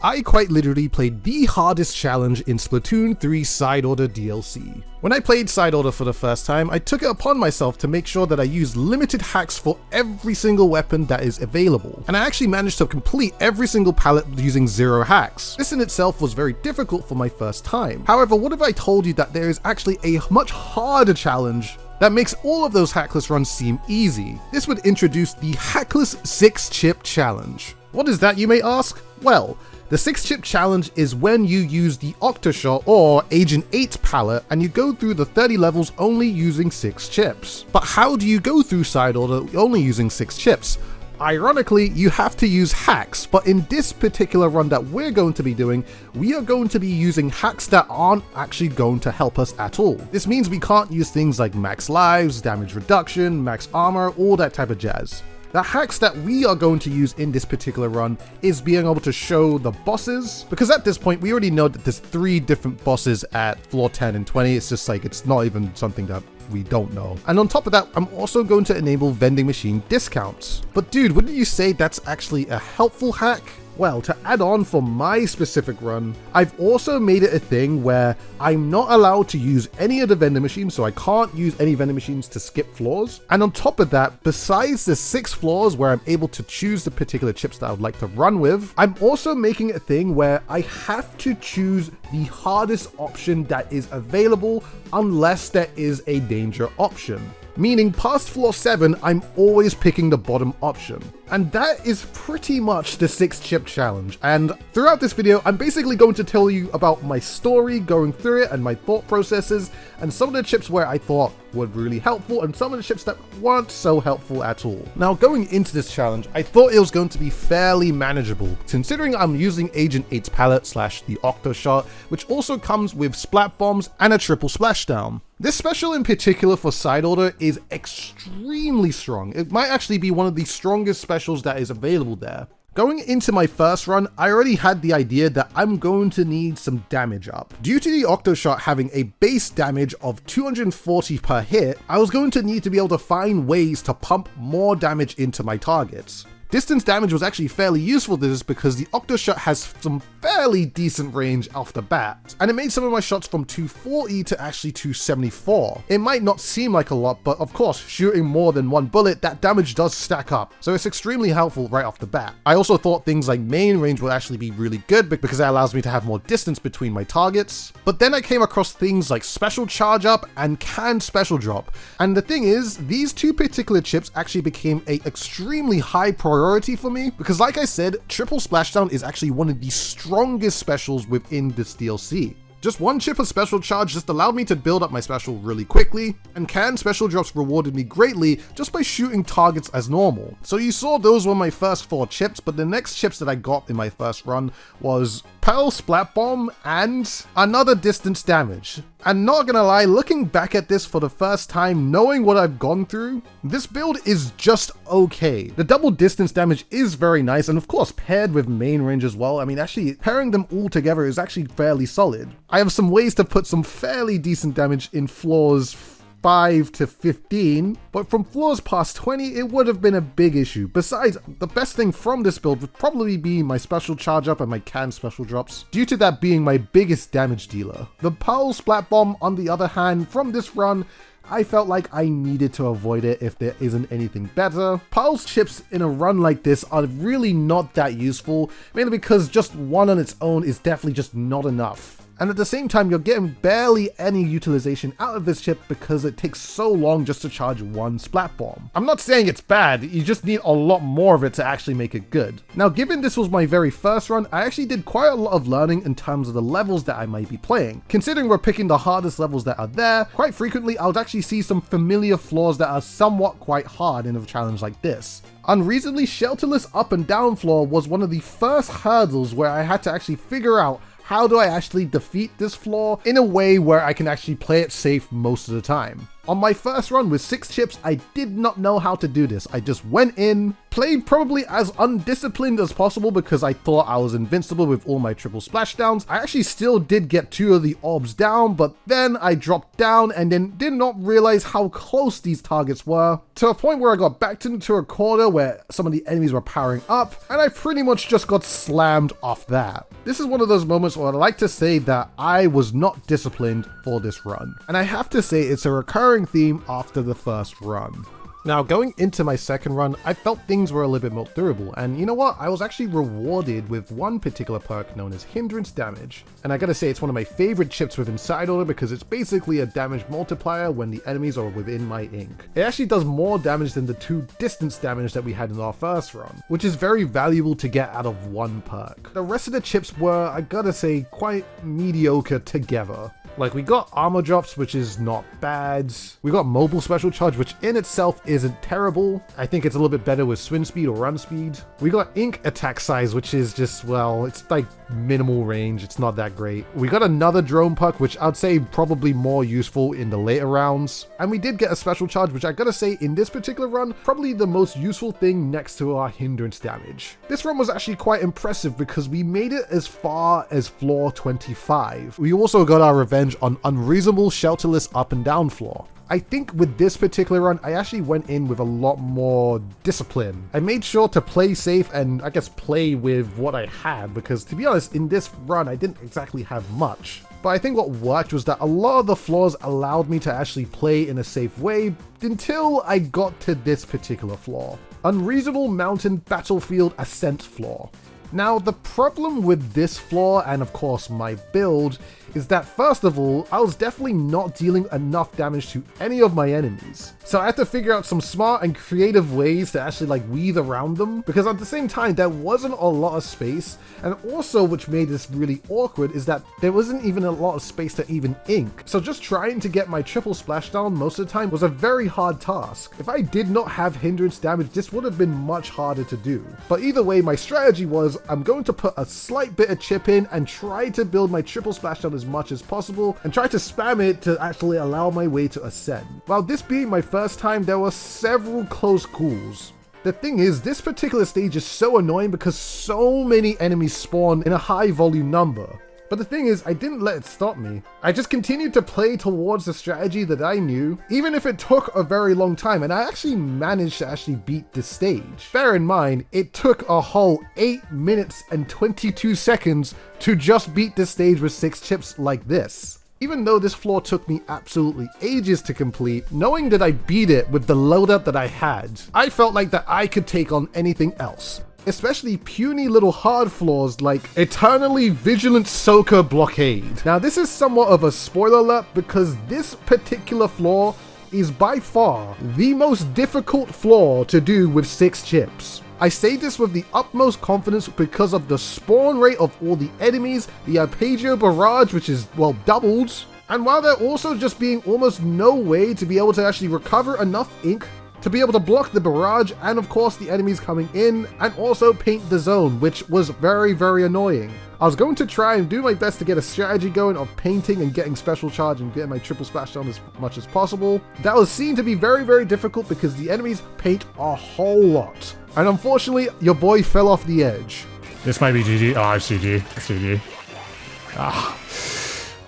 I quite literally played the hardest challenge in Splatoon 3 Side Order DLC. When I played Side Order for the first time, I took it upon myself to make sure that I used limited hacks for every single weapon that is available, and I actually managed to complete every single palette using 0 hacks. This in itself was very difficult for my first time. However, what if I told you that there is actually a much harder challenge that makes all of those hackless runs seem easy? This would introduce the Hackless 6-Chip Challenge. What is that, you may ask? Well, the 6-chip challenge is when you use the Octoshot or Agent 8 palette and you go through the 30 levels only using 6 chips. But how do you go through Side Order only using 6 chips? Ironically, you have to use hacks, but in this particular run that we're going to be doing, we are going to be using hacks that aren't actually going to help us at all. This means we can't use things like max lives, damage reduction, max armor, all that type of jazz. The hacks that we are going to use in this particular run is being able to show the bosses, because at this point we already know that there's 3 different bosses at floor 10 and 20. It's just like, it's not even something that we don't know. And on top of that, I'm also going to enable vending machine discounts. But dude, wouldn't you say that's actually a helpful hack? Well, to add on for my specific run, I've also made it a thing where I'm not allowed to use any of the vending machines, so I can't use any vending machines to skip floors. And on top of that, besides the 6 floors where I'm able to choose the particular chips that I would like to run with, I'm also making it a thing where I have to choose the hardest option that is available unless there is a danger option. Meaning past floor 7, I'm always picking the bottom option. And that is pretty much the 6-chip challenge. And throughout this video, I'm basically going to tell you about my story going through it and my thought processes and some of the chips where I thought were really helpful and some of the chips that weren't so helpful at all. Now, going into this challenge, I thought it was going to be fairly manageable, considering I'm using Agent 8's palette / the Octoshot, which also comes with splat bombs and a triple splashdown. This special in particular for Side Order is extremely strong. It might actually be one of the strongest specials that is available there. Going into my first run, I already had the idea that I'm going to need some damage up. Due to the Octoshot having a base damage of 240 per hit, I was going to need to be able to find ways to pump more damage into my targets. Distance damage was actually fairly useful to this because the Octoshot has some fairly decent range off the bat, and it made some of my shots from 240 to actually 274. It might not seem like a lot, but of course, shooting more than one bullet, that damage does stack up, so it's extremely helpful right off the bat. I also thought things like main range would actually be really good because that allows me to have more distance between my targets, but then I came across things like special charge up and canned special drop, and the thing is, these 2 particular chips actually became an extremely high priority for me, because like I said, triple splashdown is actually one of the strongest specials within this DLC. Just 1 chip of special charge just allowed me to build up my special really quickly, and canned special drops rewarded me greatly just by shooting targets as normal. So you saw those were my first 4 chips, but the next chips that I got in my first run was Pearl Splat Bomb and another distance damage. And not gonna lie, looking back at this for the first time, knowing what I've gone through, this build is just okay. The double distance damage is very nice, and of course paired with main range as well. I mean, actually pairing them all together is actually fairly solid. I have some ways to put some fairly decent damage in floors 5 to 15, but from floors past 20, it would have been a big issue. Besides, the best thing from this build would probably be my special charge up and my canned special drops, due to that being my biggest damage dealer. The Pearl Splat Bomb, on the other hand, from this run, I felt like I needed to avoid it if there isn't anything better. Pearl's chips in a run like this are really not that useful, mainly because just one on its own is definitely just not enough. And at the same time, you're getting barely any utilization out of this chip because it takes so long just to charge 1 splat bomb. I'm not saying it's bad, you just need a lot more of it to actually make it good. Now, given this was my very first run, I actually did quite a lot of learning in terms of the levels that I might be playing. Considering we're picking the hardest levels that are there, quite frequently I would actually see some familiar floors that are somewhat quite hard in a challenge like this. Unreasonably shelterless up and down floor was one of the first hurdles where I had to actually figure out how do I actually defeat this floor in a way where I can actually play it safe most of the time. On my first run with 6 chips, I did not know how to do this. I just went in, played probably as undisciplined as possible because I thought I was invincible with all my triple splashdowns. I actually still did get 2 of the orbs down, but then I dropped down and then did not realize how close these targets were, to a point where I got backed into a corner where some of the enemies were powering up, and I pretty much just got slammed off that. This is one of those moments where I'd like to say that I was not disciplined for this run. And I have to say it's a recurring theme after the first run. Now, going into my second run, I felt things were a little bit more durable, and you know what? I was actually rewarded with one particular perk known as Hindrance Damage. And I gotta say, it's one of my favorite chips within Side Order because it's basically a damage multiplier when the enemies are within my ink. It actually does more damage than the 2 distance damage that we had in our first run, which is very valuable to get out of one perk. The rest of the chips were, I gotta say, quite mediocre together. Like, we got armor drops, which is not bad. We got mobile special charge, which in itself isn't terrible. I think it's a little bit better with swim speed or run speed. We got ink attack size, which is just, well, it's like minimal range. It's not that great. We got another drone puck, which I'd say probably more useful in the later rounds. And we did get a special charge, which I gotta say in this particular run, probably the most useful thing next to our hindrance damage. This run was actually quite impressive because we made it as far as floor 25. We also got our revenge on unreasonable shelterless up and down floor. I think with this particular run, I actually went in with a lot more discipline. I made sure to play safe and I guess play with what I had, because to be honest, in this run, I didn't exactly have much. But I think what worked was that a lot of the floors allowed me to actually play in a safe way until I got to this particular floor. Unreasonable Mountain Battlefield Ascent floor. Now, the problem with this floor, and of course my build, is that first of all, I was definitely not dealing enough damage to any of my enemies. So I had to figure out some smart and creative ways to actually like weave around them, because at the same time, there wasn't a lot of space. And also, which made this really awkward, is that there wasn't even a lot of space to even ink. So just trying to get my triple splashdown most of the time was a very hard task. If I did not have hindrance damage, this would have been much harder to do. But either way, my strategy was I'm going to put a slight bit of chip in and try to build my triple splashdown as much as possible and try to spam it to actually allow my way to ascend. While this being my first time, there were several close calls. The thing is, this particular stage is so annoying because so many enemies spawn in a high volume number. But the thing is, I didn't let it stop me. I just continued to play towards the strategy that I knew, even if it took a very long time, and I actually managed to beat this stage. Bear in mind, it took a whole 8 minutes and 22 seconds to just beat this stage with 6 chips like this. Even though this floor took me absolutely ages to complete, knowing that I beat it with the loadout that I had, I felt like that I could take on anything else. Especially puny little hard floors like Eternally Vigilant Soaker Blockade. Now this is somewhat of a spoiler alert because this particular floor is by far the most difficult floor to do with 6 chips. I say this with the utmost confidence because of the spawn rate of all the enemies, the Arpeggio Barrage, which is, well, doubled, and while there also just being almost no way to be able to actually recover enough ink to be able to block the barrage and of course the enemies coming in, and also paint the zone, which was very, very annoying. I was going to try and do my best to get a strategy going of painting and getting special charge and getting my triple splashdown as much as possible. That was seen to be very, very difficult because the enemies paint a whole lot. And unfortunately, your boy fell off the edge. This might be GG. Oh, it's GG. It's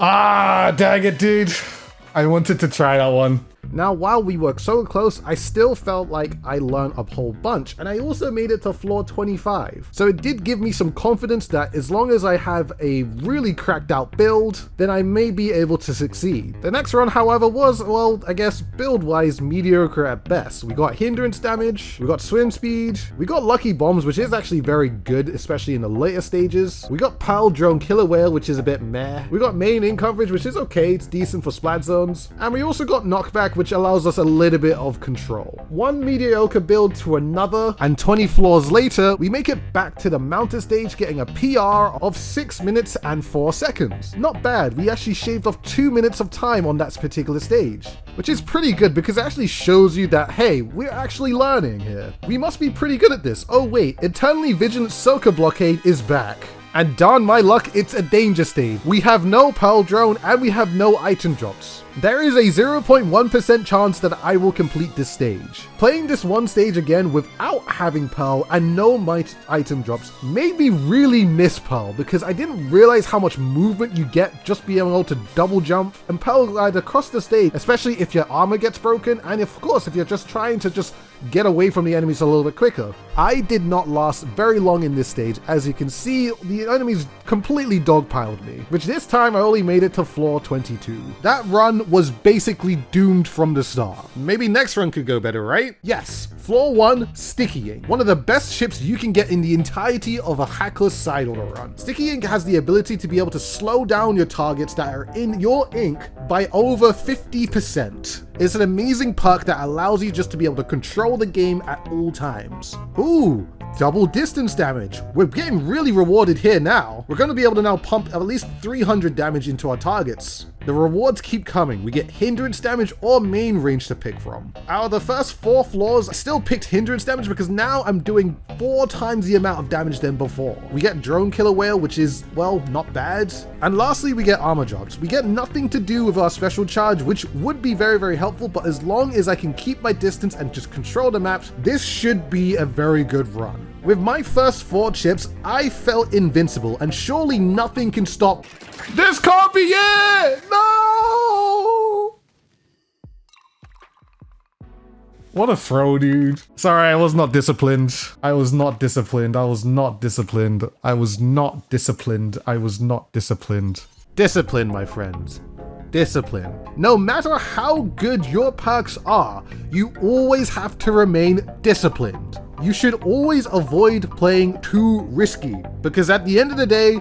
GG. Dang it, dude. I wanted to try that one. Now, while we were so close, I still felt like I learned a whole bunch, and I also made it to floor 25. So it did give me some confidence that as long as I have a really cracked out build, then I may be able to succeed. The next run, however, was, well, I guess build-wise mediocre at best. We got hindrance damage, we got swim speed, we got lucky bombs, which is actually very good, especially in the later stages. We got Pal Drone Killer Whale, which is a bit meh. We got main in coverage, which is okay, it's decent for splat zones. And we also got knockback, which allows us a little bit of control. One mediocre build to another, and 20 floors later, we make it back to the mountain stage, getting a PR of 6 minutes and 4 seconds. Not bad, we actually shaved off 2 minutes of time on that particular stage, which is pretty good because it actually shows you that, hey, we're actually learning here. We must be pretty good at this. Oh wait, Eternally Vigilant Soaker Blockade is back. And darn my luck, it's a danger stage. We have no Pearl Drone and we have no item drops. There is a 0.1% chance that I will complete this stage. Playing this one stage again without having Pearl and no might item drops made me really miss Pearl, because I didn't realize how much movement you get just being able to double jump and Pearl glide across the stage, especially if your armor gets broken and of course if you're just trying to just get away from the enemies a little bit quicker. I did not last very long in this stage. As you can see, the enemies completely dogpiled me, which this time I only made it to floor 22. That run was basically doomed from the start. Maybe next run could go better, right? Yes, floor 1, Sticky Ink. One of the best ships you can get in the entirety of a hackless side order run. Sticky Ink has the ability to be able to slow down your targets that are in your ink by over 50%. It's an amazing perk that allows you just to be able to control the game at all times. Ooh, double distance damage. We're getting really rewarded here now. We're going to be able to now pump at least 300 damage into our targets. The rewards keep coming. We get hindrance damage or main range to pick from. Out of the first 4 floors, I still picked hindrance damage because now I'm doing 4 times the amount of damage than before. We get drone killer whale, which is, well, not bad. And lastly, we get armor drops. We get nothing to do with our special charge, which would be very, very helpful, but as long as I can keep my distance and just control the maps, this should be a very good run. With my first 4 chips, I felt invincible, and surely nothing can stop. This can't be it! No! What a throw, dude. Sorry, I was not disciplined. I was not disciplined. I was not disciplined. I was not disciplined. I was not disciplined. Discipline, my friends. Discipline. No matter how good your perks are, you always have to remain disciplined. You should always avoid playing too risky, because at the end of the day,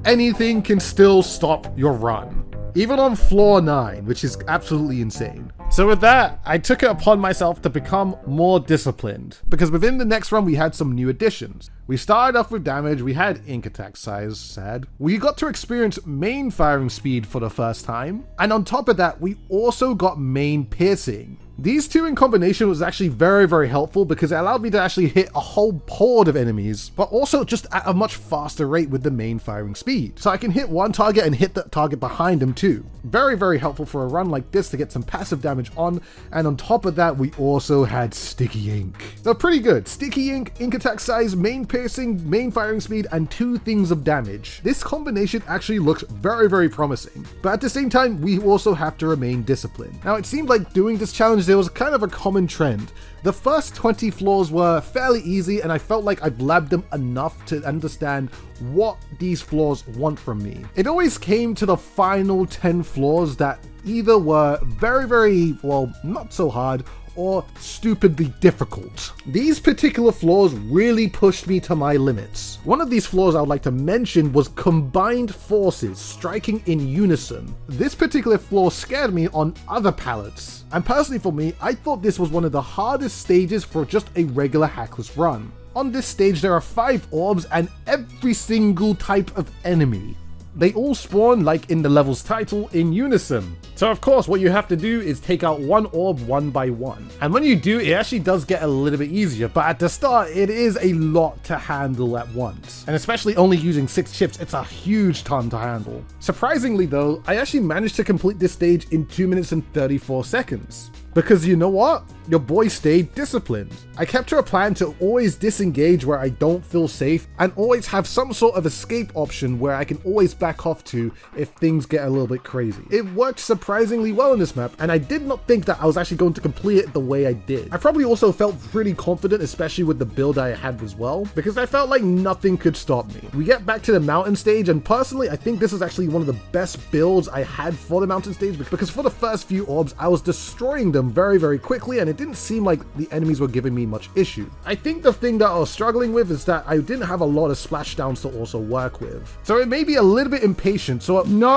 anything can still stop your run. Even on floor 9, which is absolutely insane. So with that, I took it upon myself to become more disciplined, because within the next run we had some new additions. We started off with damage, we had ink attack size, sad. We got to experience main firing speed for the first time, and on top of that, we also got main piercing. These two in combination was actually very, very helpful because it allowed me to actually hit a whole horde of enemies, but also just at a much faster rate with the main firing speed. So I can hit one target and hit the target behind him too. Very, very helpful for a run like this to get some passive damage on, and on top of that, we also had Sticky Ink. So pretty good. Sticky Ink, ink attack size, main piercing, main firing speed, and 2 things of damage. This combination actually looks very, very promising, but at the same time, we also have to remain disciplined. Now, it seemed like doing this challenge, there was kind of a common trend. The first 20 floors were fairly easy, and I felt like I've labbed them enough to understand what these floors want from me. It always came to the final 10 floors that either were very, very, well, not so hard, or stupidly difficult. These particular floors really pushed me to my limits. One of these floors I would like to mention was combined forces striking in unison. This particular floor scared me on other palettes. And personally for me, I thought this was one of the hardest stages for just a regular hackless run. On this stage there are 5 orbs and every single type of enemy. They all spawn, like in the level's title, in unison. So of course what you have to do is take out one orb one by one. And when you do, it actually does get a little bit easier, but at the start it is a lot to handle at once. And especially only using 6 chips, it's a huge ton to handle. Surprisingly though, I actually managed to complete this stage in 2 minutes and 34 seconds. Because you know what? Your boy stayed disciplined. I kept to a plan to always disengage where I don't feel safe and always have some sort of escape option where I can always back off to if things get a little bit crazy. It worked surprisingly well in this map, and I did not think that I was actually going to complete it the way I did. I probably also felt pretty confident, especially with the build I had as well, because I felt like nothing could stop me. We get back to the mountain stage, and personally I think this is actually one of the best builds I had for the mountain stage, because for the first few orbs I was destroying them very, very quickly, and it didn't seem like the enemies were giving me much issue. I think the thing that I was struggling with is that I didn't have a lot of splashdowns to also work with. So it may be a little bit impatient, so no!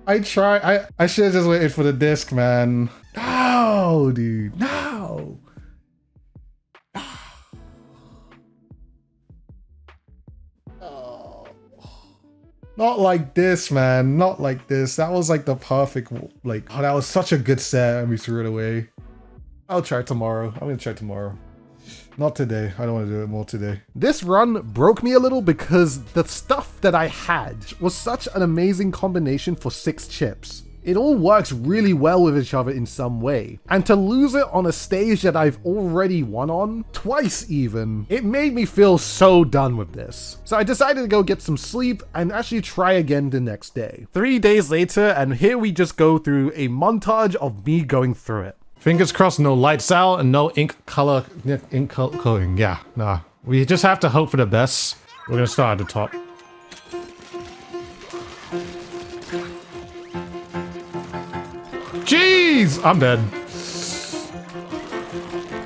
I should have just waited for the disc, man. No, dude, no. Not like this, man. Not like this. That was like the perfect, like, oh, that was such a good set and we threw it away. I'll try tomorrow. I'm gonna try tomorrow. Not today. I don't want to do it more today. This run broke me a little because the stuff that I had was such an amazing combination for 6 chips. It all works really well with each other in some way. And to lose it on a stage that I've already won on, twice even, it made me feel so done with this. So I decided to go get some sleep and actually try again the next day. 3 days later, and here we just go through a montage of me going through it. Fingers crossed, no lights out and no ink coloring. Yeah, nah. We just have to hope for the best. We're gonna start at the top. Jeez! I'm dead.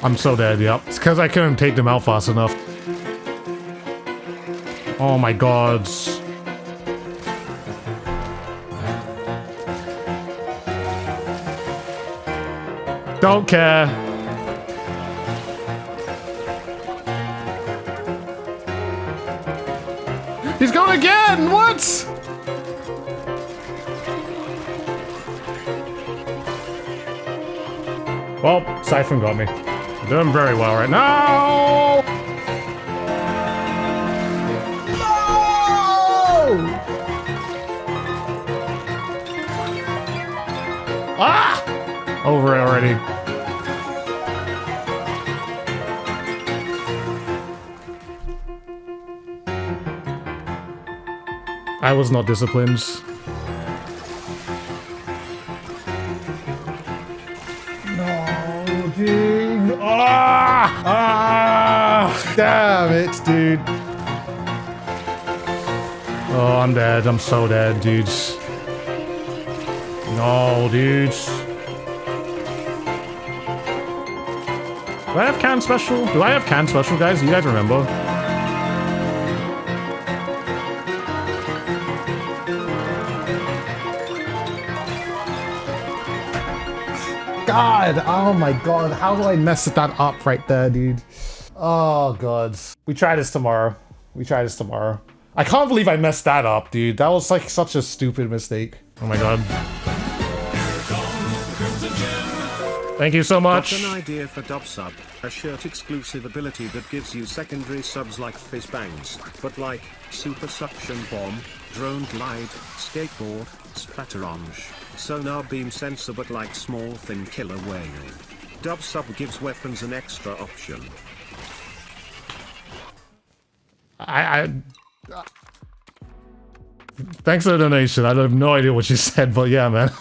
I'm so dead, yep. It's because I couldn't take them out fast enough. Oh my god. Don't care. He's going again! What? Well, Siphon got me. I'm doing very well right now. No! Ah! Over it already. I was not disciplined. No, dude. Ah! Ah! Damn it, dude. Oh, I'm dead. I'm so dead, dudes. No, dudes. Do I have can special? Do I have can special, guys? Do you guys remember? God, oh my god, how do I mess that up right there, dude? Oh, God. We try this tomorrow. We try this tomorrow. I can't believe I messed that up, dude. That was like such a stupid mistake. Oh my god. Thank you so much. Got an idea for Dub Sub, a shirt exclusive ability that gives you secondary subs like fizz bangs, but like super suction bomb, drone glide, skateboard, splatterange, sonar beam sensor, but like small thin killer whale. Dub Sub gives weapons an extra option. Thanks for the donation. I have no idea what you said, but yeah, man.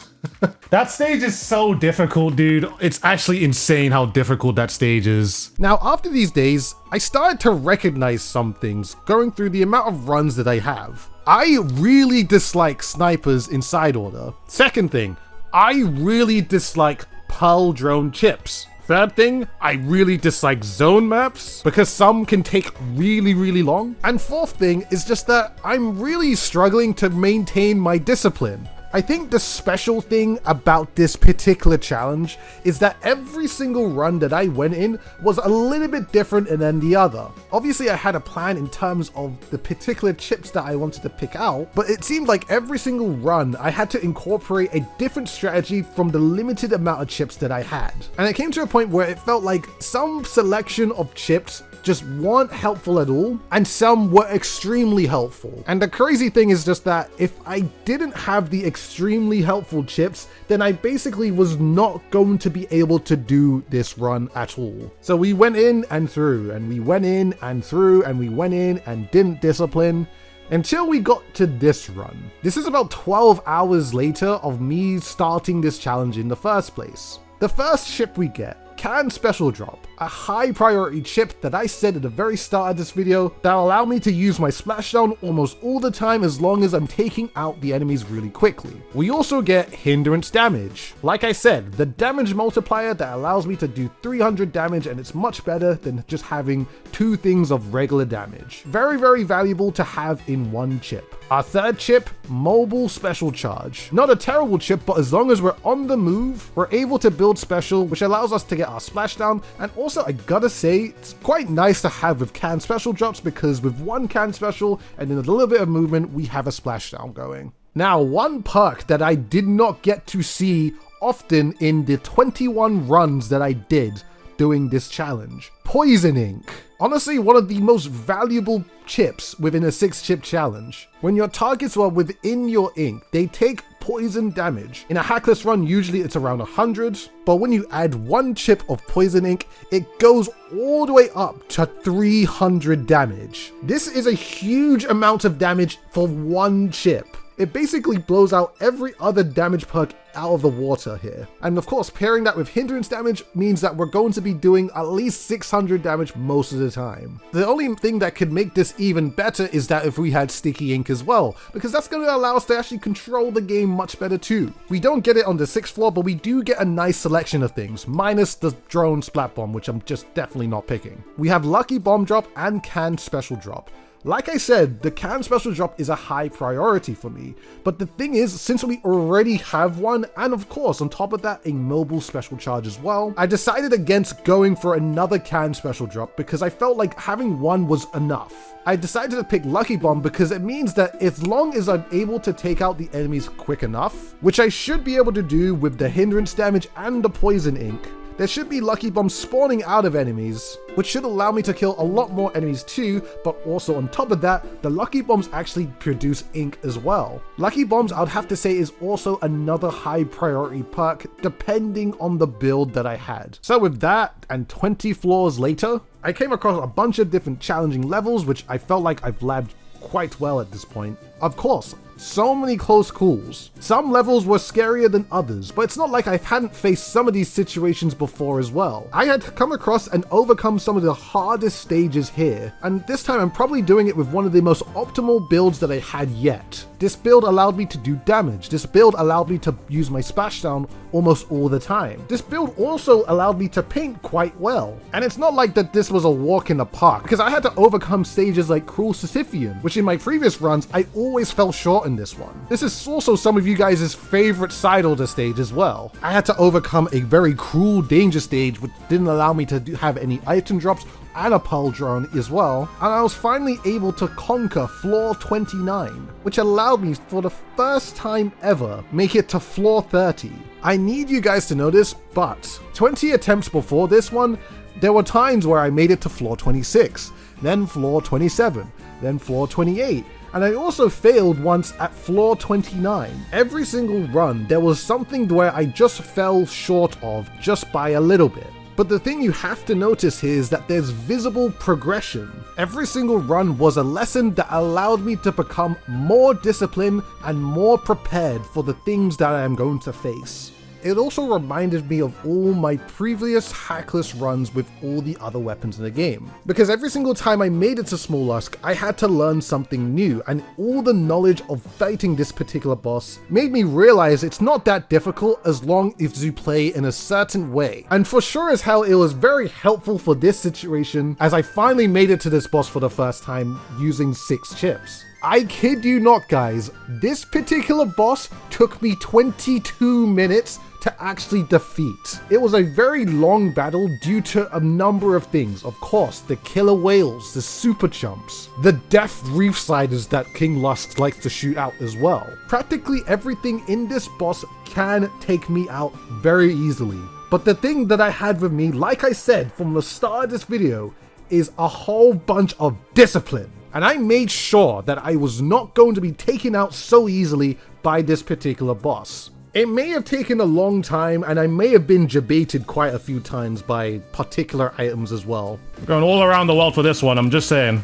That stage is so difficult, dude. It's actually insane how difficult that stage is. Now, after these days, I started to recognize some things going through the amount of runs that I have. I really dislike snipers in side order. Second thing, I really dislike Pearl drone chips. Third thing, I really dislike zone maps because some can take really long. And fourth thing is just that I'm really struggling to maintain my discipline. I think the special thing about this particular challenge is that every single run that I went in was a little bit different than the other. Obviously, I had a plan in terms of the particular chips that I wanted to pick out, but it seemed like every single run I had to incorporate a different strategy from the limited amount of chips that I had. And it came to a point where it felt like some selection of chips just weren't helpful at all, and some were extremely helpful. And the crazy thing is just that if I didn't have the extremely helpful chips, then I basically was not going to be able to do this run at all. So we went in and through, and we went in and through, and we went in and didn't discipline until we got to this run. This is about 12 hours later of me starting this challenge in the first place. The first chip we get, Can Special Drop, a high priority chip that I said at the very start of this video that'll allow me to use my splashdown almost all the time as long as I'm taking out the enemies really quickly. We also get Hindrance Damage. Like I said, the damage multiplier that allows me to do 300 damage, and it's much better than just having 2 things of regular damage. Very valuable to have in one chip. Our third chip, Mobile Special Charge. Not a terrible chip, but as long as we're on the move, we're able to build special, which allows us to get our splashdown. And also, I gotta say, it's quite nice to have with can special drops, because with one can special and in a little bit of movement, we have a splashdown going. Now, one perk that I did not get to see often in the 21 runs that I did doing this challenge. poison ink. Honestly, one of the most valuable chips within a 6-chip challenge. When your targets are within your ink, they take poison damage. In a hackless run, usually it's around 100, but when you add 1 chip of poison ink, it goes all the way up to 300 damage. This is a huge amount of damage for 1 chip. It basically blows out every other damage perk out of the water here. And of course, pairing that with hindrance damage means that we're going to be doing at least 600 damage most of the time. The only thing that could make this even better is that if we had sticky ink as well, because that's going to allow us to actually control the game much better too. We don't get it on the 6th floor, but we do get a nice selection of things, minus the drone splat bomb, which I'm just definitely not picking. We have lucky bomb drop and canned special drop. Like I said, the can special drop is a high priority for me, but the thing is, since we already have one, and of course on top of that a mobile special charge as well, I decided against going for another can special drop because I felt like having one was enough. I decided to pick Lucky Bomb because it means that as long as I'm able to take out the enemies quick enough, which I should be able to do with the hindrance damage and the poison ink, there should be Lucky Bombs spawning out of enemies, which should allow me to kill a lot more enemies too, but also on top of that, the Lucky Bombs actually produce ink as well. Lucky Bombs, I'd have to say, is also another high priority perk, depending on the build that I had. So with that, and 20 floors later, I came across a bunch of different challenging levels, which I felt like I've labbed quite well at this point. Of course, so many close calls. Some levels were scarier than others, but it's not like I hadn't faced some of these situations before as well. I had come across and overcome some of the hardest stages here, and this time I'm probably doing it with one of the most optimal builds that I had yet. This build allowed me to do damage. This build allowed me to use my splashdown almost all the time. This build also allowed me to paint quite well. And it's not like that this was a walk in the park, because I had to overcome stages like Cruel Sisyphean, which in my previous runs, I always fell short in this one. This is also some of you guys' favorite side order stage as well. I had to overcome a very cruel danger stage, which didn't allow me to have any item drops and a pearl drone as well, and I was finally able to conquer floor 29, which allowed me for the first time ever make it to floor 30. I need you guys to know this, but 20 attempts before this one, there were times where I made it to floor 26, then floor 27, then floor 28, and I also failed once at floor 29. Every single run, there was something where I just fell short of just by a little bit. But the thing you have to notice here is that there's visible progression. Every single run was a lesson that allowed me to become more disciplined and more prepared for the things that I am going to face. It also reminded me of all my previous hackless runs with all the other weapons in the game. Because every single time I made it to Smollusk, I had to learn something new, and all the knowledge of fighting this particular boss made me realize it's not that difficult as long as you play in a certain way. And for sure as hell, it was very helpful for this situation, as I finally made it to this boss for the first time using 6 chips. I kid you not, guys, this particular boss took me 22 minutes to actually defeat. It was a very long battle due to a number of things. Of course, the killer whales, the super chumps, the death reef sliders that King Lusk likes to shoot out as well. Practically everything in this boss can take me out very easily. But the thing that I had with me, like I said from the start of this video, is a whole bunch of discipline. And I made sure that I was not going to be taken out so easily by this particular boss. It may have taken a long time, and I may have been debated quite a few times by particular items as well. We're going all around the world for this one, I'm just saying.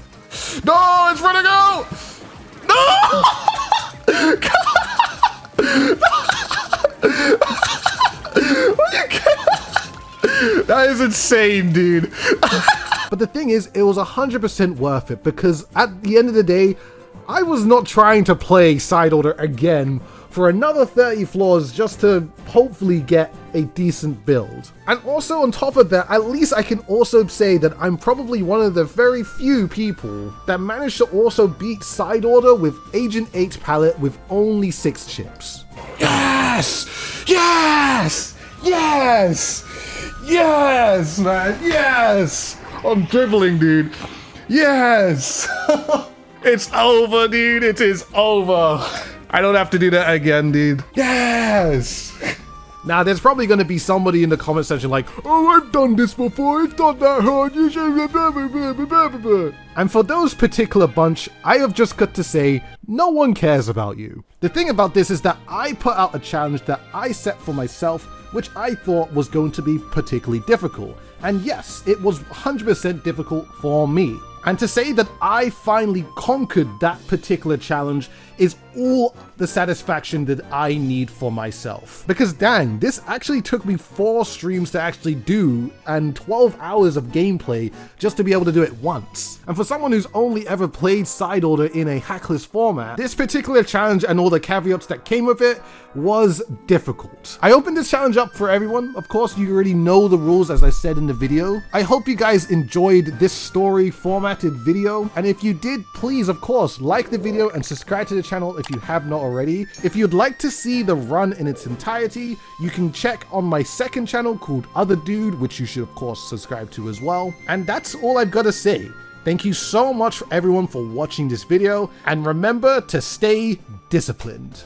No, it's running out! No! That is insane, dude. But the thing is, it was 100% worth it, because at the end of the day, I was not trying to play side order again for another 30 floors just to hopefully get a decent build. And also on top of that, at least I can also say that I'm probably one of the very few people that managed to also beat side order with Agent 8 palette with only 6 chips. Yes! Yes! Yes! Yes, man! Yes! I'm dribbling, dude. Yes! It's over, dude. It is over. I don't have to do that again, dude. Yes! Now, there's probably going to be somebody in the comment section like, oh, I've done this before, it's not that hard, you should blah, blah, blah, blah, blah, blah. And for those particular bunch, I have just got to say, no one cares about you. The thing about this is that I put out a challenge that I set for myself, which I thought was going to be particularly difficult. And yes, it was 100% difficult for me. And to say that I finally conquered that particular challenge is all the satisfaction that I need for myself. Because dang, this actually took me 4 streams to actually do and 12 hours of gameplay just to be able to do it once. And for someone who's only ever played Side Order in a hackless format, this particular challenge and all the caveats that came with it was difficult. I opened this challenge up for everyone. Of course, you already know the rules as I said in the video. I hope you guys enjoyed this story formatted video. And if you did, please, of course, like the video and subscribe to the channel if you have not already. If you'd like to see the run in its entirety, you can check on my second channel called Other Dude, which you should of course subscribe to as well. And that's all I've got to say. Thank you so much everyone for watching this video, and remember to stay disciplined.